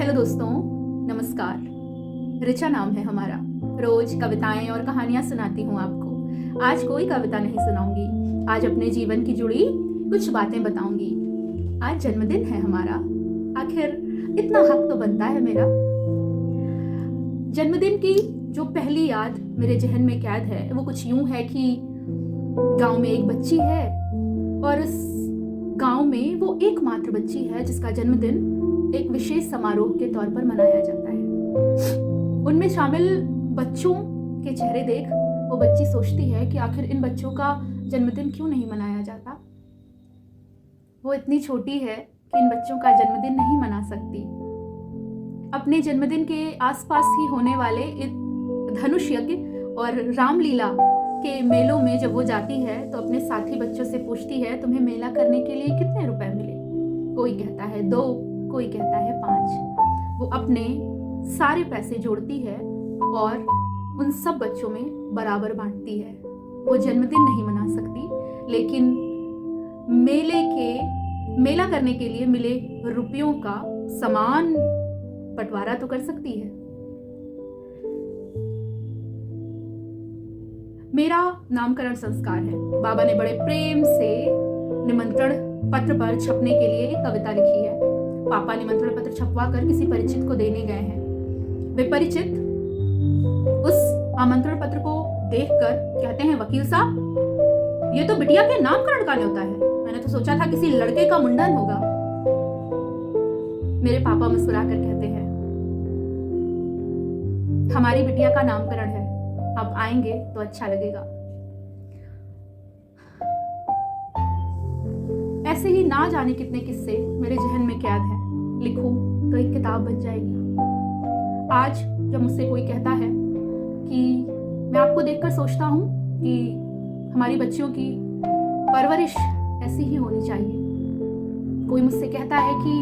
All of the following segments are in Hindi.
हेलो दोस्तों, नमस्कार। ऋचा नाम है हमारा। रोज कविताएं और कहानियां सुनाती हूँ आपको। आज कोई कविता नहीं सुनाऊंगी, आज अपने जीवन की जुड़ी कुछ बातें बताऊंगी। आज जन्मदिन है हमारा, आखिर इतना हक तो बनता है मेरा। जन्मदिन की जो पहली याद मेरे जहन में कैद है वो कुछ यूं है कि गांव में एक बच्ची है और इस गांव में वो एकमात्र बच्ची है जिसका जन्मदिन एक विशेष समारोह के तौर पर मनाया जाता है। उनमें शामिल बच्चों के चेहरे देख वो बच्ची सोचती है कि आखिर इन बच्चों का जन्मदिन क्यों नहीं मनाया जाता। वो इतनी छोटी है कि इन बच्चों का जन्मदिन नहीं मना सकती। अपने जन्मदिन के आसपास ही होने वाले धनुष यज्ञ और रामलीला के मेलों में जब वो जाती है तो अपने साथी बच्चों से पूछती है, तुम्हें मेला करने के लिए कितने रुपए मिले? कोई कहता है 2, कोई कहता है 5। वो अपने सारे पैसे जोड़ती है और उन सब बच्चों में बराबर बांटती है। वो जन्मदिन नहीं मना सकती, लेकिन मेला करने के लिए मिले रुपयों का समान बंटवारा तो कर सकती है। मेरा नामकरण संस्कार है। बाबा ने बड़े प्रेम से निमंत्रण पत्र पर छपने के लिए एक कविता लिखी है। पापा निमंत्रण पत्र छपवा कर किसी परिचित को देने गए हैं। वे परिचित उस आमंत्रण पत्र को देखकर कहते हैं, वकील साहब, ये तो बिटिया के नामकरण का न्योता है। मैंने तो सोचा था किसी लड़के का मुंडन होगा। मेरे पापा मुस्कुरा कर कहते हैं, हमारी बिटिया का नामकरण है, आप आएंगे तो अच्छा लगेगा। ऐसे ही ना जाने कितने किस्से मेरे जहन में कैद हैं। लिखूं तो एक किताब बन जाएगी। आज जब मुझसे कोई कहता है कि मैं आपको देखकर सोचता हूं कि हमारी बच्चियों की परवरिश ऐसी ही होनी चाहिए। कोई मुझसे कहता है कि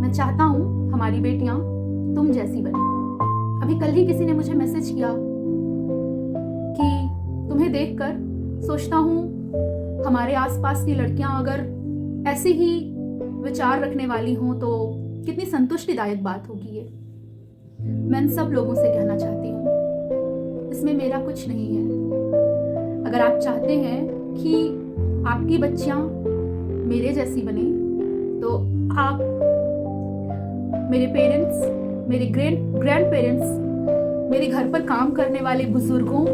मैं चाहता हूं हमारी बेटियां तुम जैसी बने। अभी कल ही किसी ने मुझे मैसेज किया कि तुम्हें देखकर सोचता हूं हमारे आसपास की लड़कियां अगर ऐसे ही विचार रखने वाली हों तो कितनी संतुष्टिदायक बात होगी। ये मैं इन सब लोगों से कहना चाहती हूँ, इसमें मेरा कुछ नहीं है। अगर आप चाहते हैं कि आपकी बच्चियां मेरे जैसी बने तो आप मेरे पेरेंट्स, मेरे ग्रैंड पेरेंट्स, मेरे घर पर काम करने वाले बुजुर्गों,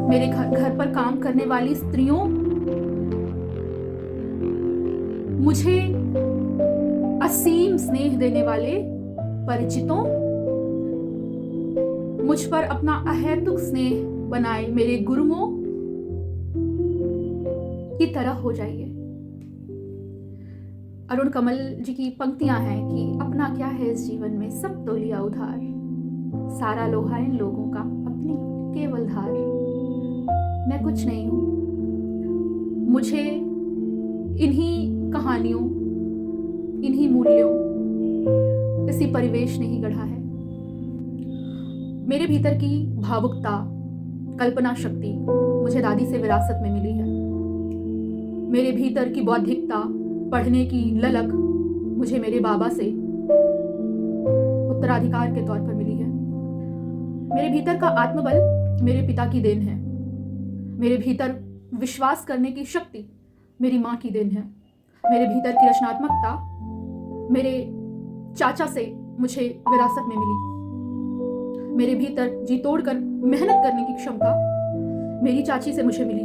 मेरे घर पर काम करने वाली स्त्रियों, मुझे असीम स्नेह देने वाले परिचितों, मुझ पर अपना अहेतुक स्नेह बनाए मेरे गुरुओं की तरह हो जाइए। अरुण कमल जी की पंक्तियां हैं कि अपना क्या है इस जीवन में, सब तो लिया उधार, सारा लोहा इन लोगों का अपनी केवल धार। मैं कुछ नहीं हूं, मुझे इन्हीं कहानियों, इन्हीं मूल्यों, इसी परिवेश ने ही गढ़ा है। मेरे भीतर की भावुकता, कल्पना शक्ति मुझे दादी से विरासत में मिली है। मेरे भीतर की बौद्धिकता, पढ़ने की ललक मुझे मेरे बाबा से उत्तराधिकार के तौर पर मिली है। मेरे भीतर का आत्मबल मेरे पिता की देन है। मेरे भीतर विश्वास करने की शक्ति मेरी माँ की देन है। मेरे भीतर की रचनात्मकता मेरे चाचा से मुझे विरासत में मिली। मेरे भीतर जी तोड़कर मेहनत करने की क्षमता मेरी चाची से मुझे मिली।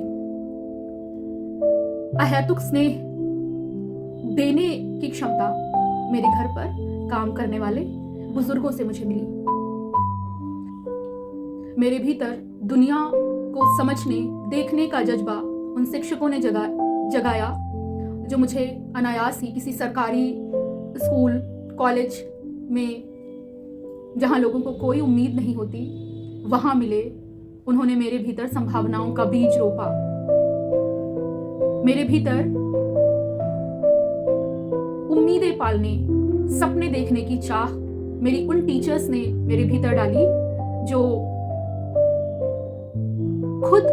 अहेतुक स्नेह देने की क्षमता मेरे घर पर काम करने वाले बुजुर्गों से मुझे मिली। मेरे भीतर दुनिया को समझने, देखने का जज्बा उन शिक्षकों ने जगाया जो मुझे अनायास ही किसी सरकारी स्कूल, कॉलेज में, जहां लोगों को कोई उम्मीद नहीं होती, वहां मिले। उन्होंने मेरे भीतर संभावनाओं का बीज रोपा। मेरे भीतर उम्मीदें पालने, सपने देखने की चाह मेरी उन टीचर्स ने मेरे भीतर डाली जो खुद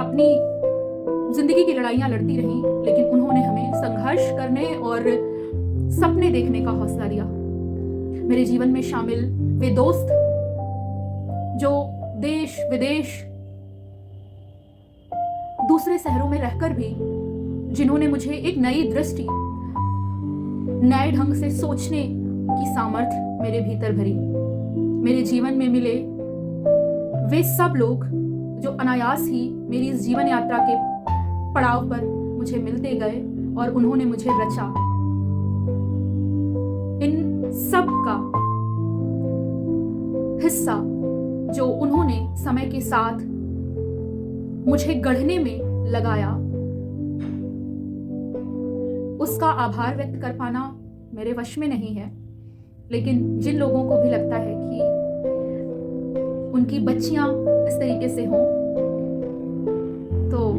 अपनी जिंदगी की लड़ाइयां लड़ती रहीं, लेकिन उन्होंने हमें संघर्ष करने और सपने देखने का हौसला दिया। मेरे जीवन में शामिल वे दोस्त जो देश विदेश दूसरे शहरों में रहकर भी जिन्होंने मुझे एक नई दृष्टि, नए ढंग से सोचने की सामर्थ्य मेरे भीतर भरी। मेरे जीवन में मिले वे सब लोग जो अनायास ही मेरी इस जीवन यात्रा के पड़ाव पर मुझे मिलते गए और उन्होंने मुझे रचा। इन सब का हिस्सा जो उन्होंने समय के साथ मुझे गढ़ने में लगाया, उसका आभार व्यक्त कर पाना मेरे वश में नहीं है। लेकिन जिन लोगों को भी लगता है कि उनकी बच्चियां इस तरीके से हों, तो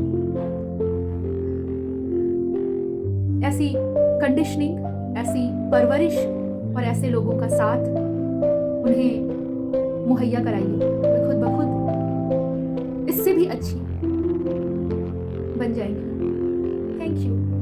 ऐसी कंडीशनिंग, ऐसी परवरिश और ऐसे लोगों का साथ उन्हें मुहैया कराइए। वे खुद ब खुद इससे भी अच्छी बन जाएंगी। Thank you.